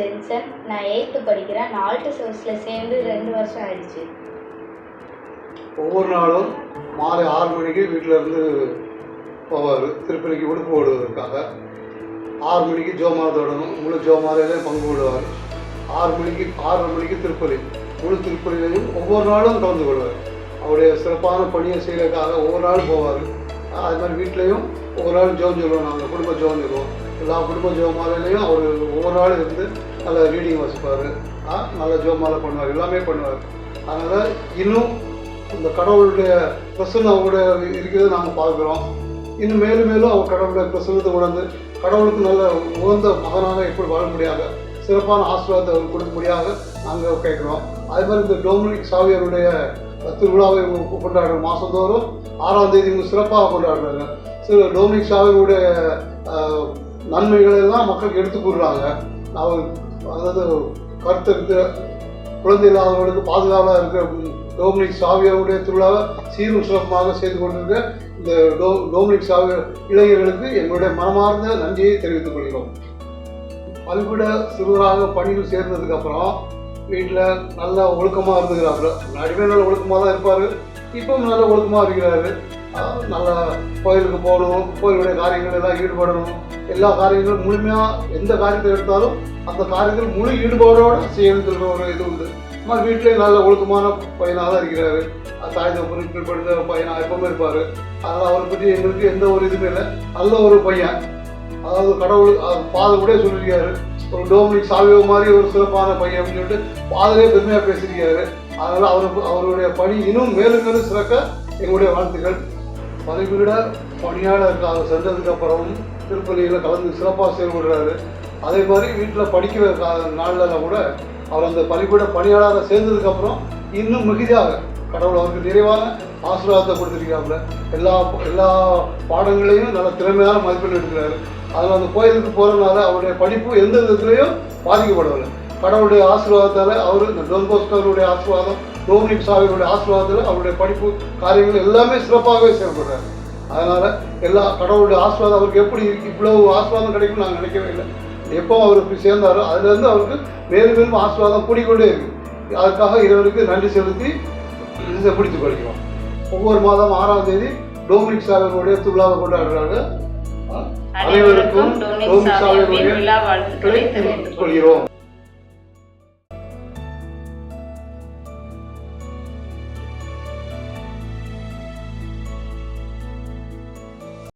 Jensen. நான் 8th படிக்கிறேன். நான் ஆல்ட் சோர்ஸில் சேர்ந்து 2 வருஷம் ஆயிடுச்சு. ஒவ்வொரு நாளும் மாலை 6 மணிக்கு வீட்டிலேருந்து போவார் திருப்பதிக்கு உடுப்பு ஓடுவதற்காக. 6 மணிக்கு ஜோமாலை தொடங்கும். முழு ஜோமாலையிலே பங்கு கொள்வார். 6 மணிக்கு திருப்பதி, முழு திருப்பதியிலையும் ஒவ்வொரு நாளும் கலந்து கொள்வார். அவருடைய சிறப்பான பணியை செய்கிறதுக்காக ஒவ்வொரு நாளும் போவார். அது மாதிரி வீட்லேயும் ஒவ்வொரு நாள் ஜோம் சொல்லுவோம். நாங்கள் குடும்ப ஜோம் சொல்லுவோம். எல்லா குடும்ப ஜோமாலையிலையும் அவர் ஒவ்வொரு நாளும் இருந்து நல்ல ரீடிங் வாசிப்பார், நல்ல ஜோமாலை பண்ணுவார், எல்லாமே பண்ணுவார். அதனால் இன்னும் இந்த கடவுளுடைய பிரசன்னம் அவருடைய இருக்கிறத நாங்கள் பார்க்குறோம். இன்னும் மேலும் மேலும் அவர் கடவுளுடைய பிரசன்னத்தை உணர்ந்து கடவுளுக்கு நல்ல உகந்த மகனாக எப்படி வாழ முடியாத சிறப்பான ஆசீர்வாதத்தை அவர் கொடுக்க முடியாத நாங்கள் கேட்குறோம். அதே மாதிரி இந்த டொமினிக் சாவியருடைய திருவிழாவை கொண்டாடுறோம். மாதந்தோறும் 6ஆம் தேதி சிறப்பாக கொண்டாடுறாங்க. டொமினிக் சாவியருடைய நன்மைகளை எல்லாம் மக்களுக்கு எடுத்து கூறுறாங்க. அவர் அதாவது கருத்து குழந்தை இல்லாதவர்களுக்கு பாதுகாப்பாக இருக்கிற டொமினிக் சாவியருடைய திருவிழாவை சீரும் சிறப்பாக செய்து கொண்டிருக்க இந்த டொமினிக் சாவியர் இளைஞர்களுக்கு எங்களுடைய மனமார்ந்த நன்றியை தெரிவித்துக் கொள்கிறோம். பலிபீட சிறுவராக பணியில் சேர்ந்ததுக்கு அப்புறம் வீட்டில் நல்ல ஒழுக்கமாக இருந்துக்கிறாப்புல. நடுவே நல்ல ஒழுக்கமாக தான் இருப்பார். இப்பவும் நல்ல ஒழுக்கமாக இருக்கிறாரு. நல்ல கோயிலுக்கு போகணும், கோயிலுடைய காரியங்கள் எல்லாம் ஈடுபடணும். எல்லா காரியங்களும் முழுமையாக எந்த காரியத்தை எடுத்தாலும் அந்த காரியத்தில் முழு ஈடுபாடோடு செய்யணுன்ற ஒரு இது உண்டு. மாதிரி வீட்டிலே நல்ல ஒழுக்கமான பையனாக தான் இருக்கிறாரு. தாய் தகப்பனுக்கு படித்த பையனாக எப்பவுமே இருப்பார். அதனால் அவரை பற்றி எங்களுக்கு எந்த ஒரு இதுவுமே இல்லை. நல்ல ஒரு பையன். அதாவது கடவுள் ஃபாதர் கூட சொல்லியிருக்காரு, ஒரு டொமினிக் சாவியோ மாதிரி ஒரு சிறப்பான பையன் அப்படின்னு சொல்லிட்டு ஃபாதரே பெருமையாக பேசியிருக்காரு. அதனால் அவருடைய பணி இன்னும் மேலும் மேலும் சிறக்க எங்களுடைய வாழ்த்துக்கள். பலிபீட பணியாளருக்காக சென்றதுக்கு அப்புறமும் திருப்பலியில் கலந்து சிறப்பாக செயல்படுறாரு. அதே மாதிரி வீட்டில் படிக்கிற நாளில் கூட அவர் அந்த பலிபீட பணியாளராக சேர்ந்ததுக்கப்புறம் இன்னும் மிகுதியாக கடவுள் அவருக்கு நிறைவான ஆசீர்வாதத்தை கொடுத்துருக்காப்புல. எல்லா பாடங்களையும் நல்ல திறமையான மதிப்பெண் எடுக்கிறாரு. அதில் அந்த கோயிலுக்கு போகிறதுனால அவருடைய படிப்பு எந்த விதத்துலையும் பாதிக்கப்படவில்லை. கடவுளுடைய ஆசீர்வாதத்தால் அவர் இந்த டொன் போஸ்கோவுடைய ஆசீர்வாதம், டொமினிக் சாவியருடைய ஆசீர்வாதத்தில் அவருடைய படிப்பு காரியங்கள் எல்லாமே சிறப்பாகவே செயல்படுறாரு. அதனால் எல்லா கடவுளுடைய ஆசீர்வாதம் அவருக்கு எப்படி இவ்வளவு ஆசீர்வாதம் கிடைக்கும்னு நாங்கள் நினைக்கவே இல்லை. எப்போ அவருக்கு சேர்ந்தாரோ அதுலேருந்து அவருக்கு மேலும் மேலும் ஆசீர்வாதம் கூடிக்கொண்டே இருக்குது. அதுக்காக இறைவனுக்கு நன்றி செலுத்தி இதை பிடித்து படிக்கிறோம். ஒவ்வொரு மாதம் 6ஆம் தேதி டொமினிக் சாவியருடைய திருவிழாவை கொண்டாடுறாங்க. அனைவருக்கும் டொமினிக் சாவியருடைய வாழ்த்துக்களை தெரிவித்துக் கொள்கிறோம்.